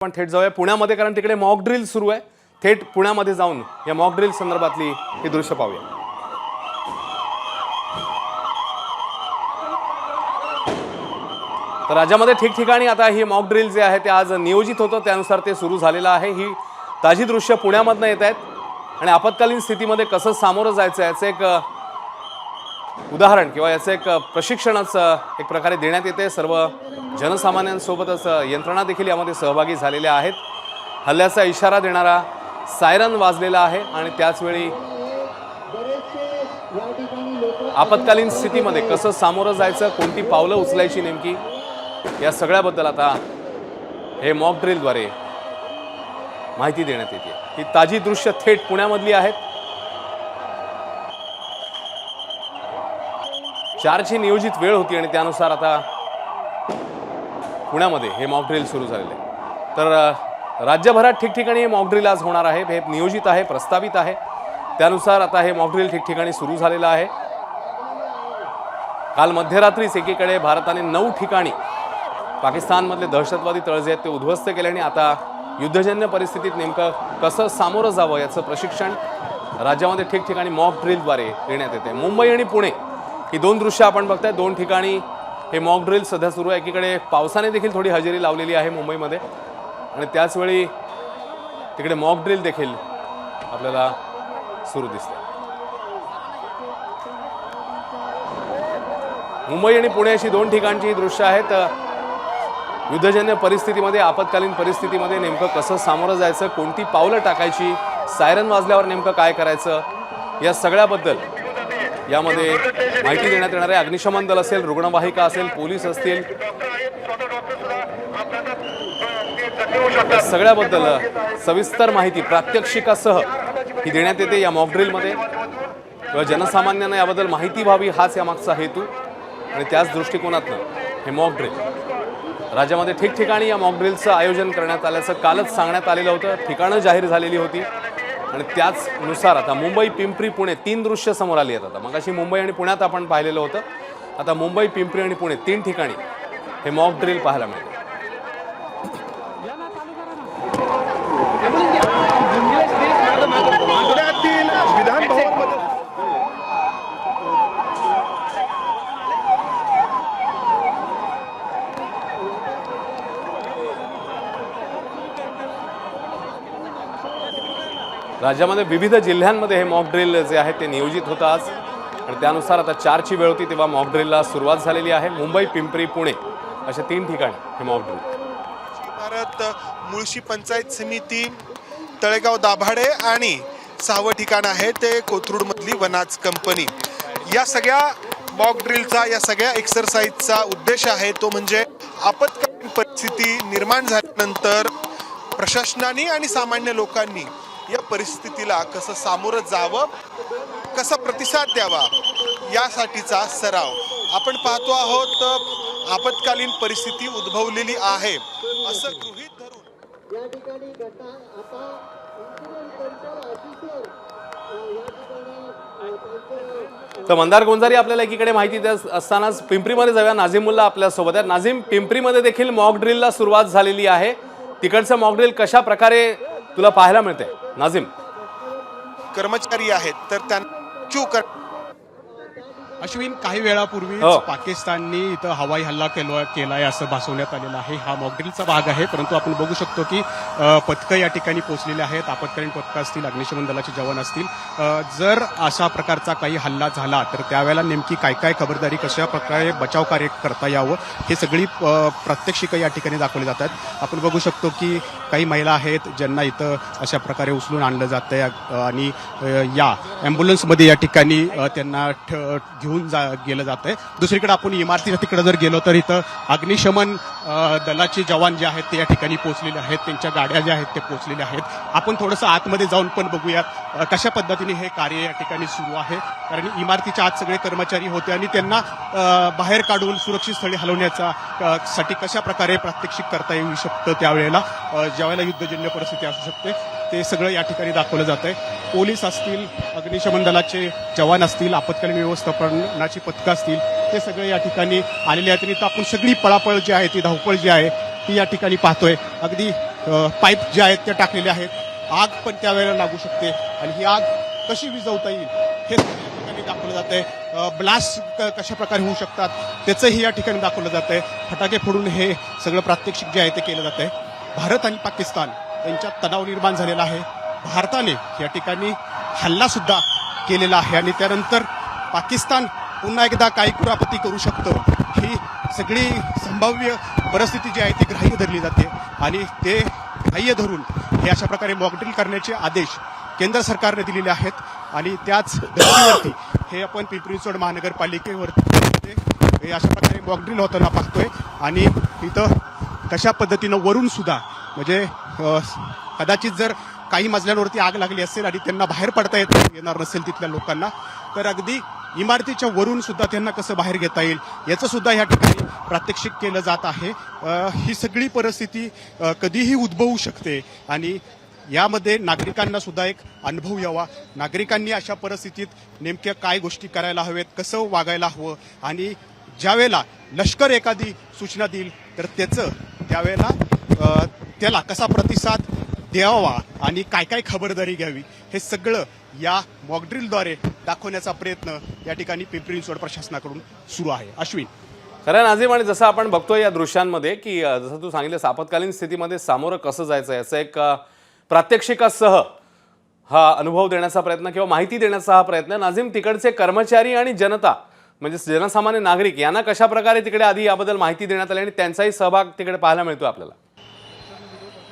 पण थेट जाऊया पुण्यामध्ये, कारण तिकडे मॉक ड्रिल सुरू आहे. थेट पुण्यामध्ये जाऊन या मॉक ड्रिल संदर्भातली ही दृश्य पाहूया. तर राज्यामध्ये ठिकठिकाणी आता ही मॉक ड्रिल जे आहे ते आज नियोजित होतं, त्यानुसार ते सुरू झालेलं आहे. ही ताजी दृश्य पुण्यामधनं येत आहेत आणि आपत्कालीन स्थितीमध्ये कसं सामोरं जायचं याचं एक उदाहरण किंवा याचं एक प्रशिक्षणच एक प्रकारे देण्यात येते. सर्व जनसामान्यांसोबतच यंत्रणा देखील यामध्ये सहभागी झालेल्या आहेत. हल्ल्याचा इशारा देणारा सायरन वाजलेला आहे आणि त्याचवेळी आपत्कालीन स्थितीमध्ये कसं सामोरं जायचं, कोणती पावलं उचलायची नेमकी, या सगळ्याबद्दल आता हे मॉक ड्रिलद्वारे माहिती देण्यात येते. ही ताजी दृश्य थेट पुण्यामधली आहेत. 4ची नियोजित वेळ होती आणि त्यानुसार आता पुण्यामध्ये हे मॉक ड्रिल सुरू झालेले आहे. तर राज्यभरात ठिकठिकाणी हे मॉक ड्रिल आज होणार आहे. हे नियोजित आहे, प्रस्तावित आहे. त्यानुसार आता हे मॉक ड्रिल ठिकठिकाणी सुरू झालेलं आहे. काल मध्यरात्रीच एकीकडे भारताने 9 ठिकाणी पाकिस्तानमधले दहशतवादी तळ जे आहेत ते उद्ध्वस्त केले आणि आता युद्धजन्य परिस्थितीत नेमकं कसं सामोरं जावं याचं प्रशिक्षण राज्यामध्ये ठिकठिकाणी मॉक ड्रिलद्वारे देण्यात येते. मुंबई आणि पुणे ही 2 दृश्य आपण बघताय. 2 ठिकाणी हे मॉक ड्रिल सध्या सुरू आहे. एकीकडे पावसाने देखील थोडी हजेरी लावलेली आहे मुंबईमध्ये आणि त्याचवेळी तिकडे मॉक ड्रिल देखील आपल्याला सुरू दिसते. मुंबई आणि पुणे अशी 2 ठिकाणची ही दृश्य आहेत. युद्धजन्य परिस्थितीमध्ये, आपत्कालीन परिस्थितीमध्ये नेमकं कसं सामोरं जायचं, कोणती पावलं टाकायची, सायरन वाजल्यावर नेमकं काय करायचं, या सगळ्याबद्दल यामध्ये माहिती देण्यात येणार आहे. अग्निशमन दल असेल, रुग्णवाहिका असेल, पोलीस असतील, सगळ्याबद्दल सविस्तर माहिती प्रात्यक्षिकासह ही देण्यात येते या मॉक ड्रिलमध्ये. जनसामान्यांना याबद्दल माहिती व्हावी हाच यामागचा हेतू आणि त्याच दृष्टिकोनातनं हे मॉक ड्रिल राज्यामध्ये ठिकठिकाणी या मॉक ड्रिलचं आयोजन करण्यात आल्याचं कालच सांगण्यात आलेलं होतं. ठिकाणं जाहीर झालेली होती आणि त्याचनुसार आता मुंबई, पिंपरी, पुणे 3 दृश्य समोर आली आहेत. आता मगाशी मुंबई आणि पुण्यात आपण पाहिलेलं होतं. आता मुंबई, पिंपरी आणि पुणे 3 ठिकाणी हे मॉक ड्रिल पाहायला मिळते. राज्यामध्ये विविध जिल्ह्यांमध्ये हे मॉक ड्रिल जे आहे ते नियोजित होतं आज आणि त्यानुसार आता 4ची वेळ होती तेव्हा मॉक ड्रिलला सुरुवात झालेली आहे. मुंबई, पिंपरी, पुणे अशा 3 ठिकाणी हे मॉक ड्रिल. भारत, मुळशी पंचायत समिती, तळेगाव दाभाडे आणि 6वं ठिकाण आहे ते कोथरूडमधली वनाज कंपनी. या सगळ्या मॉक ड्रिलचा, या सगळ्या एक्सरसाइजचा उद्देश आहे तो म्हणजे आपत्कालीन परिस्थिती निर्माण झाल्यानंतर प्रशासनाने आणि सामान्य लोकांनी या परिस्थितीला कसं सामोरं जावं, कसा प्रतिसाद द्यावा यासाठीचा सराव. आपण पाहतो आहोत आपत्कालीन परिस्थिती उद्भवलेली आहे असं गृहीत धरून या ठिकाणी घटना आता तर मंदार गोंजारी आपल्याला एकीकडे माहिती देत असतानाच पिंपरीमध्ये जाऊया. नाझीम मुल्ला आपल्यासोबत आहे. नाझीम, पिंपरीमध्ये देखील मॉक ड्रिलला सुरुवात झालेली आहे. तिकडचं मॉक ड्रिल कशा प्रकारे तुला पाहायला मिळते नाझीम? कर्मचारी आहेत तर त्यांना अश्विन, काही वेळापूर्वी पाकिस्तानने इथं हवाई हल्ला केलाय असं भासवण्यात आलेलं आहे. हा मॉकड्रिलचा भाग आहे, परंतु आपण बघू शकतो की पथकं या ठिकाणी पोहोचलेली आहेत. आपत्कालीन पथकं असतील, अग्निशमन दलाचे जवान असतील. जर अशा प्रकारचा काही हल्ला झाला तर त्यावेळेला नेमकी काय काय खबरदारी, कशा प्रकारे बचाव कार्य करता यावं, हे सगळी प्रात्यक्षिकं या ठिकाणी दाखवली जातात. आपण बघू शकतो की काही महिला आहेत ज्यांना इथं अशा प्रकारे उचलून आणलं जातंय आणि या ॲम्ब्युलन्समध्ये या ठिकाणी त्यांना घेऊन गेलं जात आहे. दुसरीकडे आपण इमारतीच्या तिकडे जर गेलो तर इथं अग्निशमन दलाचे जवान जे आहेत ते या ठिकाणी पोहोचलेले आहेत. त्यांच्या गाड्या ज्या आहेत ते पोहोचलेल्या आहेत. आपण थोडंसं आतमध्ये जाऊन पण बघूयात कशा पद्धतीने हे कार्य या ठिकाणी सुरू आहे. कारण इमारतीच्या आत सगळे कर्मचारी होते आणि त्यांना बाहेर काढून सुरक्षित स्थळी हलवण्याचा साठी कशा प्रकारे प्रात्यक्षिक करता येऊ शकतं त्यावेळेला, ज्यावेळेला युद्धजन्य परिस्थिती असू शकते, ते सगळं या ठिकाणी दाखवलं जात आहे. पोलीस असतील, अग्निशमन दलाचे जवान असतील, आपत्कालीन व्यवस्थापनाची पथकं असतील, ते सगळे या ठिकाणी आलेले आहेत. आणि आपण सगळी पळापळ जी आहे, ती धावपळ जी आहे ती या ठिकाणी पाहतोय. अगदी पाईप जे आहेत ते टाकलेले आहेत. आग पण त्यावेळेला लागू शकते आणि ही आग कशी विझवता येईल हे या ठिकाणी दाखवलं जात आहे. ब्लास्ट कशा प्रकारे होऊ शकतात त्याचंही या ठिकाणी दाखवलं जात आहे. फटाके फोडून हे सगळं प्रात्यक्षिक जे आहे ते केलं जात आहे. भारत आणि पाकिस्तान यांच्यात तणाव निर्माण झालेला आहे. भारताने या ठिकाणी हल्ला सुद्धा केलेला आहे आणि त्यानंतर पाकिस्तान पुन्हा एकदा काही कुरापती करू शकतं ही सगळी संभाव्य परिस्थिती जी आहे ती ग्राह्य धरली जाते आणि ते ग्राह्य धरून हे अशा प्रकारे मॉकड्रिल करण्याचे आदेश केंद्र सरकारने दिलेले आहेत आणि त्याच धर्तीवरती हे आपण पिंपरी चिंचवड महानगरपालिकेवरती हे अशा प्रकारे मॉकड्रिल होताना पाहतोय आणि इथं कशा पद्धतीनं वरून सुद्धा म्हणजे कदाचित जर काही मजल्यांवरती आग लागली असेल आणि त्यांना बाहेर पडता येणार नसेल तिथल्या लोकांना तर अगदी इमारतीच्या वरून सुद्धा त्यांना कसं बाहेर घेता येईल याचं सुद्धा या ठिकाणी प्रात्यक्षिक केलं जात आहे. ही सगळी परिस्थिती कधीही उद्भवू शकते आणि यामध्ये नागरिकांना सुद्धा एक अनुभव यावा. नागरिकांनी अशा परिस्थितीत नेमक्या काय गोष्टी करायला हवेत, कसं वागायला हवं आणि ज्यावेळेला लष्कर एखादी सूचना देईल तर त्यावेळेला त्याला कसा प्रतिसाद द्यावा आणि काय काय खबरदारी घ्यावी हे सगळं या मॉकड्रिलद्वारे दाखवण्याचा प्रयत्न या ठिकाणी पिंपरी चिंचवड प्रशासनाकडून सुरू आहे. अश्विन. खरं नाझीम, आणि जसं आपण बघतोय या दृश्यांमध्ये की जसं तू सांगितलं आपत्कालीन स्थितीमध्ये सामोरं कसं जायचं याचं एक प्रात्यक्षिकासह हा अनुभव देण्याचा प्रयत्न किंवा माहिती देण्याचा हा प्रयत्न. नाझीम, तिकडचे कर्मचारी आणि जनता म्हणजे जनसामान्य नागरिक यांना कशा प्रकारे तिकडे आधी याबद्दल माहिती देण्यात आली आणि त्यांचाही सहभाग तिकडे पाहायला मिळतो आपल्याला?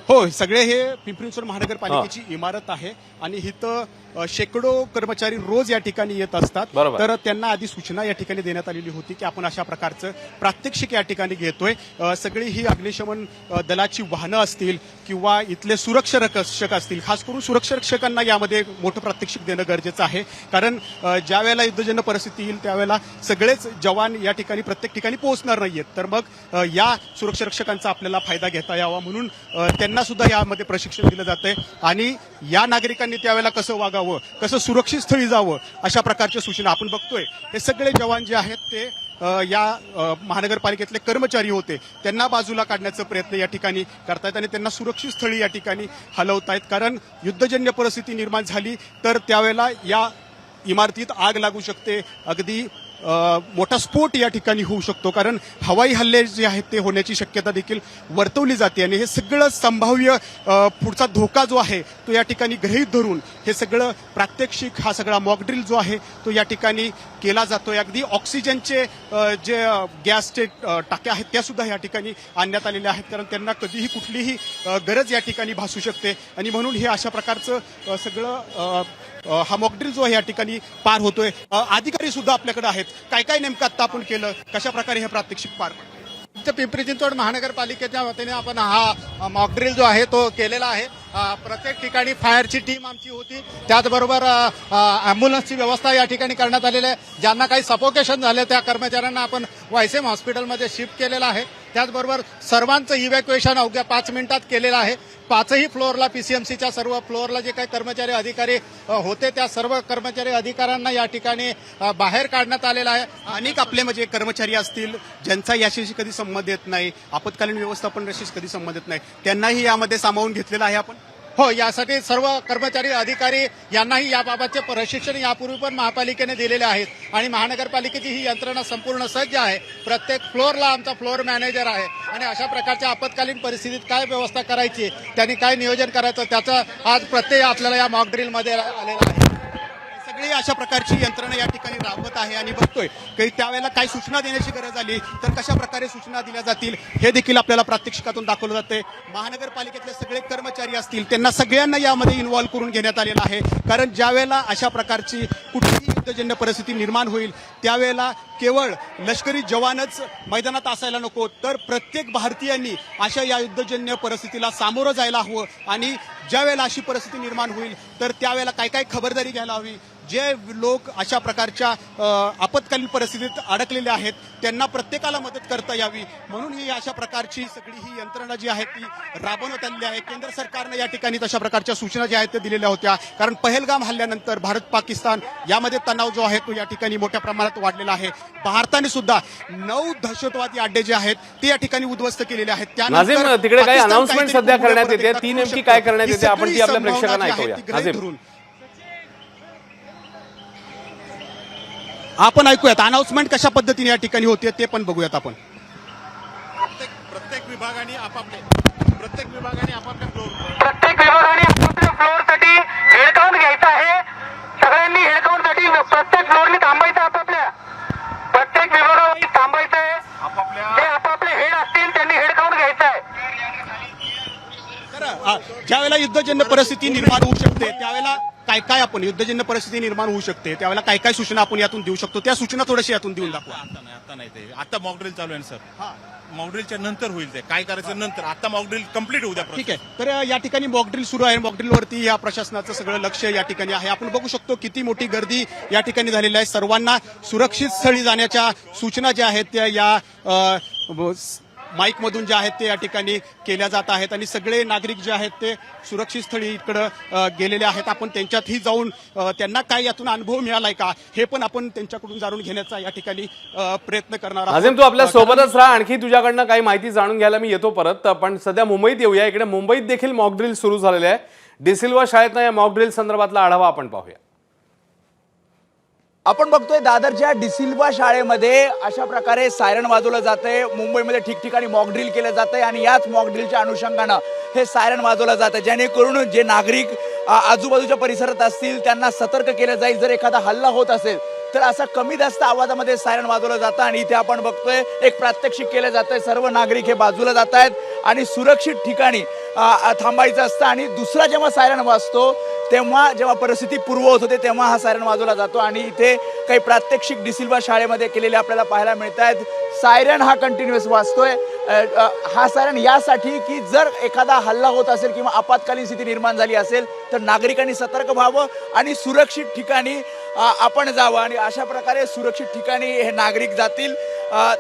हो, सगळे हे पिंपरी चिंचवड महानगरपालिकेची इमारत आहे आणि इथं शेकडो कर्मचारी रोज या ठिकाणी येत असतात. तर त्यांना आधी सूचना या ठिकाणी देण्यात आलेली होती की आपण अशा प्रकारचं प्रात्यक्षिक या ठिकाणी घेतोय. सगळी ही अग्निशमन दलाची वाहनं असतील किंवा इथले सुरक्षा रक्षक असतील, खास करून सुरक्षा रक्षकांना यामध्ये मोठं प्रात्यक्षिक देणं गरजेचं आहे. कारण ज्या वेळेला युद्धजन्य परिस्थिती येईल त्यावेळेला सगळेच जवान या ठिकाणी प्रत्येक ठिकाणी पोहोचणार नाहीयेत. तर मग या सुरक्षा रक्षकांचा आपल्याला फायदा घेता यावा म्हणून त्यांना सुद्धा यामध्ये प्रशिक्षण दिलं जातंय आणि या नागरिकांनी त्यावेळेला कसं वागावं, कसं सुरक्षित स्थळी जावं अशा प्रकारच्या सूचना आपण बघतोय. हे सगळे जवान जे आहेत ते या महानगरपालिकेतले कर्मचारी होते त्यांना बाजूला काढण्याचा प्रयत्न या ठिकाणी करतायत आणि त्यांना सुरक्षित स्थळी या ठिकाणी हलवतायत. कारण युद्धजन्य परिस्थिती निर्माण झाली तर त्यावेळेला या इमारतीत आग लागू शकते. अगदी मोठा स्फोट या ठिकाणी होऊ शकतो कारण हवाई हल्ले जे आहेत ते होण्याची शक्यता देखील वर्तवली जाते आणि हे सगळं संभाव्य पुढचा धोका जो आहे तो या ठिकाणी गृहीत धरून हे सगळं प्रात्यक्षिक हा सगळा मॉकड्रिल जो आहे तो या ठिकाणी केला जातोय. अगदी ऑक्सिजनचे जे गॅसचे टाक्या आहेत त्या सुद्धा या ठिकाणी आणण्यात आलेल्या आहेत कारण त्यांना कधीही कुठलीही गरज या ठिकाणी भासू शकते आणि म्हणून हे अशा प्रकारचं सगळं हा मॉकड्रिल जो आहे या ठिकाणी पार होतोय. अधिकारी सुद्धा आपल्याकडे आहेत. काय काय नेमकं आता आपण केलं, कशा प्रकारे हे प्रात्यक्षिक पार पडलं? पिंपरी चिंचवड महानगरपालिकेच्या वतीने आपण हा मॉकड्रिल जो आहे तो केलेला आहे. प्रत्येक ठिकाणी फायरची टीम आमची होती, त्याचबरोबर अँब्युलन्सची व्यवस्था या ठिकाणी करण्यात आलेली आहे. ज्यांना काही सफोकेशन झाले त्या कर्मचाऱ्यांना आपण वायसेम हॉस्पिटलमध्ये शिफ्ट केलेलं आहे. त्याचबरोबर सर्वांचं इव्हॅक्युएशन अवघ्या 5 मिनिटात केलेलं आहे. 5ही फ्लोअरला पीसीएमसीच्या सर्व फ्लोअरला जे काही कर्मचारी अधिकारी होते त्या सर्व कर्मचारी अधिकाऱ्यांना या ठिकाणी बाहेर काढण्यात आलेलं आहे. अनेक आपले म्हणजे कर्मचारी असतील ज्यांचा याशी कधी संबंध येत नाही, आपत्कालीन व्यवस्थापनाशी कधी संबंध येत नाही, त्यांनाही यामध्ये सामावून घेतलेलं आहे आपण. हो, यासाठी सर्व कर्मचारी अधिकारी यांनाही याबाबतचे प्रशिक्षण यापूर्वी पण महापालिकेने दिलेले आहेत आणि महानगरपालिकेची ही यंत्रणा संपूर्ण सज्ज आहे. प्रत्येक फ्लोअरला आमचा फ्लोअर मॅनेजर आहे आणि अशा प्रकारच्या आपत्कालीन परिस्थितीत काय व्यवस्था करायची, त्यांनी काय नियोजन करायचं त्याचा आज प्रत्यय आपल्याला या मॉकड्रिलमध्ये आलेला आहे. सगळी अशा प्रकारची यंत्रणा या ठिकाणी राबवत आहे आणि बघतोय की त्यावेळेला काय सूचना देण्याची गरज आली तर कशा प्रकारे सूचना दिल्या जातील हे देखील आपल्याला प्रात्यक्षिकातून दाखवलं जाते. महानगरपालिकेतले सगळे कर्मचारी असतील त्यांना सगळ्यांना यामध्ये इन्व्हॉल्व्ह करून घेण्यात आलेलं आहे कारण ज्यावेळेला अशा प्रकारची कुठलीही युद्धजन्य परिस्थिती निर्माण होईल त्यावेळेला केवळ लष्करी जवानच मैदानात असायला नको तर प्रत्येक भारतीयांनी अशा या युद्धजन्य परिस्थितीला सामोरं जायला हवं आणि ज्या वेळेला अशी परिस्थिती निर्माण होईल तर त्यावेळेला काय काय खबरदारी घ्यायला हवी, जे लोक अशा प्रकारच्या आपत्कालीन परिस्थितीत अडकलेले आहेत त्यांना प्रत्येकाला मदत करता यावी म्हणून ही अशा प्रकारची सगळी ही यंत्रणा जी आहे ती राबवण्यात आलेली आहे. केंद्र सरकारनं या ठिकाणी तशा प्रकारच्या सूचना ज्या आहेत त्या दिलेल्या होत्या, कारण पहलगाम हल्ल्यानंतर भारत पाकिस्तान यामध्ये तणाव जो आहे तो या ठिकाणी मोठ्या प्रमाणात वाढलेला आहे. भारताने सुद्धा 9 दहशतवादी अड्डे जे आहेत ते या ठिकाणी उद्ध्वस्त केलेले आहेत. नाझीम, तिकडे काही पाकिस्तान अनाउन्समेंट काहीतरी सध्या पुढे करण्यात परत येते, एकदा ती करू नेमकी शकतो. काय करण्यात ही येते आपण ती सगळी आपल्या प्रेक्षकांना संभावना जी आहे ऐकूया. ती गृहीत नाझीम, धरून आपण ऐकूयात अनाउन्समेंट कशा पद्धतीने या ठिकाणी होते ते पण बघूयात आपण. प्रत्येक विभागाने आपापल्या फ्लोअरसाठी हेड काउंट घ्यायचा आहे. सगळ्यांनी हेड काउंटसाठी प्रत्येक फ्लोअरनी थांबायचं, आपापल्या प्रत्येक विभागाने थांबायचं आहे. जे आपापले हेड असतील त्यांनी हेड काउंट घ्यायचा आहे. तर ज्यावेळेला युद्धजन्य परिस्थिती निर्माण होऊ शकते त्यावेळेला काय काय आपण युद्धजन्य परिस्थिती निर्माण होऊ शकते त्यावेळेला काय काय सूचना आपण यातून देऊ शकतो, त्या सूचना थोड्याशा यातून देऊन दाखवा. आता नाही ते आता मॉकड्रिल चालू आहे सर. मॉकड्रिलच्या नंतर होईल ते काय करायचं नंतर. आता मॉकड्रिल कम्प्लीट होऊ द्या. ठीक आहे. तर या ठिकाणी मॉकड्रिल सुरू आहे. मॉकड्रिलवरती या प्रशासनाचं सगळं लक्ष या ठिकाणी आहे. आपण बघू शकतो किती मोठी गर्दी या ठिकाणी झालेली आहे. सर्वांना सुरक्षित स्थळी जाण्याच्या सूचना ज्या आहेत त्या या माईक मधून जे आहेत ते या ठिकाणी केल्या जात आहेत आणि सगळे नागरिक जे आहेत ते सुरक्षित स्थळी इकडं गेलेले आहेत. आपण त्यांच्यातही जाऊन त्यांना काय यातून अनुभव मिळालाय का हे पण आपण त्यांच्याकडून जाणून घेण्याचा या ठिकाणी प्रयत्न करणार आहोत. नाझीम, तू आपल्या सोबतच राहा, आणखी तुझ्याकडनं काही माहिती जाणून घ्यायला मी येतो परत. पण सध्या मुंबईत येऊया. इकडे मुंबईत देखील मॉकड्रिल सुरू झालेले आहे. डिसिल्वा शाळेतनं या मॉकड्रिल संदर्भातला आढावा आपण पाहूया. आपण बघतोय दादरच्या डिसिल्वा शाळेमध्ये अशा प्रकारे सायरन वाजवलं जातंय. मुंबईमध्ये ठिकठिकाणी मॉकड्रिल केलं जातंय आणि याच मॉकड्रिलच्या अनुषंगानं हे सायरन वाजवलं जातं, जेणेकरून जे नागरिक आजूबाजूच्या परिसरात असतील त्यांना सतर्क केलं जाईल. जर एखादा हल्ला होत असेल तर असा कमी जास्त आवाजामध्ये सायरन वाजवलं जातं आणि इथे आपण बघतोय एक प्रात्यक्षिक केलं जातंय. सर्व नागरिक हे बाजूला जात आहेत आणि सुरक्षित ठिकाणी थांबायचं असतं आणि दुसरा जेव्हा सायरन वाजतो तेव्हा जेव्हा परिस्थिती पूर्ववत होते तेव्हा हा सायरन वाजवला जातो आणि इथे काही प्रात्यक्षिक डिसिल्वा शाळेमध्ये केलेले आपल्याला पाहायला मिळत आहेत. सायरन हा कंटिन्युअस वाजतोय. हा सायरन यासाठी की जर एखादा हल्ला होत असेल किंवा आपत्कालीन स्थिती निर्माण झाली असेल तर नागरिकांनी सतर्क व्हावं आणि सुरक्षित ठिकाणी आपण जावं आणि अशा प्रकारे सुरक्षित ठिकाणी हे नागरिक जातील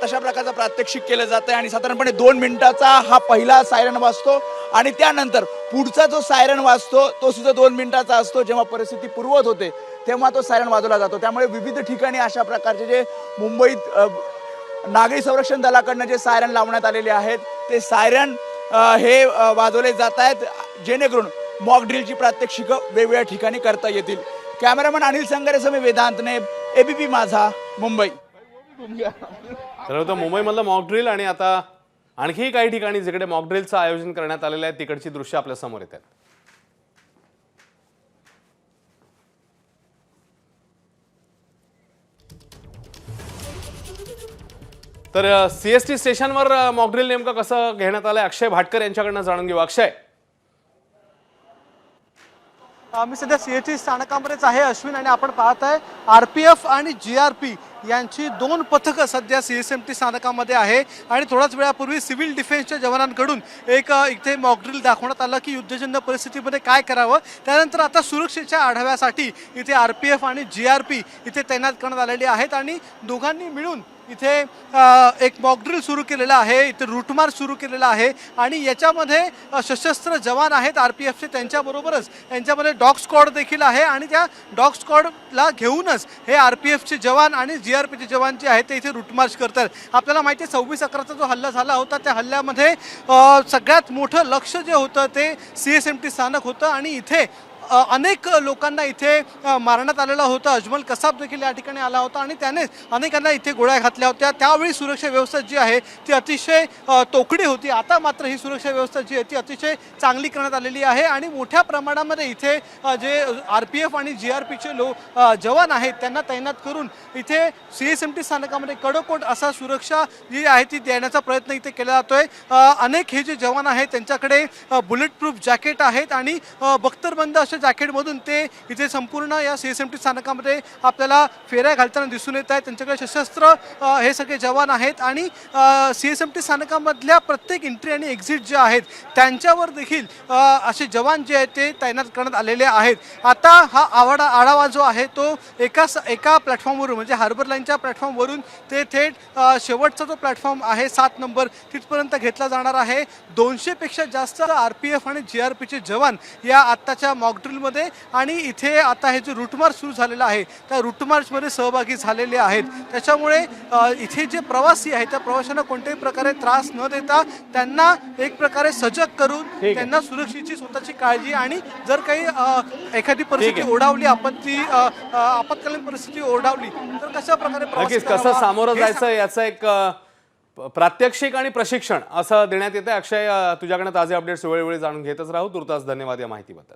तशा प्रकारचं प्रात्यक्षिक केलं जातं आणि साधारणपणे 2 मिनिटाचा हा पहिला सायरन वाजतो आणि त्यानंतर पुढचा जो सायरन वाजतो तो सुद्धा 2 मिनिटाचा असतो. जेव्हा परिस्थिती पूर्ववत होते तेव्हा तो सायरन वाजवला जातो. त्यामुळे विविध ठिकाणी अशा प्रकारचे जे मुंबईत नागरी संरक्षण दलाकडनं जे सायरन लावण्यात आलेले आहेत ते सायरन हे वाजवले जात आहेत जेणेकरून मॉकड्रिलची प्रात्यक्षिकं वेगवेगळ्या ठिकाणी करता येतील. कॅमेरामॅन अनिल संगारेसह मी वेदांत नेब, एबीपी माझा, मुंबई. तर होतं मुंबईमधलं मॉकड्रिल आणि आता आणखी काही ठिकाणी जिकडे मॉकड्रिलचं आयोजन करण्यात आलेलं आहे तिकडची दृश्य आपल्या समोर येत आहेत. तर CST स्टेशनवर मॉकड्रिल नेमकं कसं घेण्यात आलंय अक्षय भाटकर यांच्याकडनं जाणून घेऊ. अक्षय, मी सध्या CST स्थानकामध्येच आहे अश्विन आणि आपण पाहत आहे RPF आणि GRP यांची 2 पथकं सध्या CSMT स्थानकामध्ये आहे आणि थोड्याच वेळापूर्वी सिव्हिल डिफेन्सच्या जवानांकडून एक इथे मॉकड्रिल दाखवण्यात आलं की युद्धजन्य परिस्थितीमध्ये काय करावं. त्यानंतर आता सुरक्षेच्या आढाव्यासाठी इथे RPF आणि GRP इथे तैनात करण्यात आलेली आहेत आणि दोघांनी मिळून इथे एक मॉकड्रिल सुरू केलेला आहे. इथे रूटमार्च सुरू केलेला आहे आणि याच्यामध्ये सशस्त्र जवान आहेत RPFचे, त्यांच्याबरोबरच यांच्यामध्ये डॉग स्क्वॉड देखील आहे आणि त्या डॉग स्क्वॉडला घेऊनच हे RPFचे जवान आणि GRPचे जवान जे आहेत ते इथे रूटमार्च करतात. आपल्याला माहिती आहे 26/11चा जो हल्ला झाला होता त्या हल्ल्यामध्ये सगळ्यात मोठं लक्ष जे होतं ते CSMT स्थानक होतं आणि इथे अनेक लोकांना इथे मारण्यात आलेलं होतं. अजमल कसाब देखील या ठिकाणी आला होता आणि त्याने अनेकांना इथे गोळ्या घातल्या होत्या. त्यावेळी सुरक्षा व्यवस्था जी आहे ती अतिशय तोकडी होती. आता मात्र ही सुरक्षा व्यवस्था जी आहे ती अतिशय चांगली करण्यात आलेली आहे आणि मोठ्या प्रमाणामध्ये इथे जे RPF आणि GRPचे जवान आहेत त्यांना तैनात करून इथे CSMT स्थानकामध्ये कडकोट असा सुरक्षा जी आहे ती देण्याचा प्रयत्न इथे केला जातोय. अनेक हे जे जवान आहेत त्यांच्याकडे बुलेट प्रूफ जॅकेट आहेत आणि बख्तरबंद अशा जॅकेटमधून ते इथे संपूर्ण या CSMT स्थानकामध्ये आपल्याला फेऱ्या घालताना दिसून येत आहेत. त्यांच्याकडे सशस्त्र हे सगळे जवान आहेत आणि CSMT स्थानकामधल्या प्रत्येक एंट्री आणि एक्झिट जे आहेत त्यांच्यावर देखील असे जवान जे आहेत ते तैनात करण्यात आलेले आहेत. आता हा आढावा जो आहे तो एका प्लॅटफॉर्मवरून म्हणजे हार्बर लाईनच्या प्लॅटफॉर्मवरून ते थेट शेवटचा जो प्लॅटफॉर्म आहे 7 नंबर तिथपर्यंत घेतला जाणार आहे. 200 पेक्षा जास्त RPF आणि GRPचे जवान या आत्ताच्या मॉकड्रिलमध्ये आणि इथे आता हे जे रूट मार्च सुरू झालेलं आहे त्या रूट मार्चमध्ये सहभागी झालेले आहेत. त्याच्यामुळे इथे जे प्रवासी आहेत त्या प्रवाशांना कोणत्याही प्रकारे त्रास न देता त्यांना एक प्रकारे सजग करून त्यांना सुरक्षेची स्वतःची काळजी आणि जर काही एखादी परिस्थिती ओढावली आपत्कालीन परिस्थिती ओढावली तर कशा प्रकारे नक्कीच कसं सामोरं जायचं याचं एक प्रात्यक्षिक आणि प्रशिक्षण असं देण्यात येतं. अक्षय, तुझ्याकडे ताजे अपडेट्स वेळोवेळी जाणून घेतच राहू. तुर्तास धन्यवाद या माहितीबद्दल.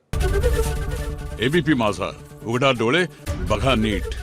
ABP माझा, उघडा डोळे बघा नीट.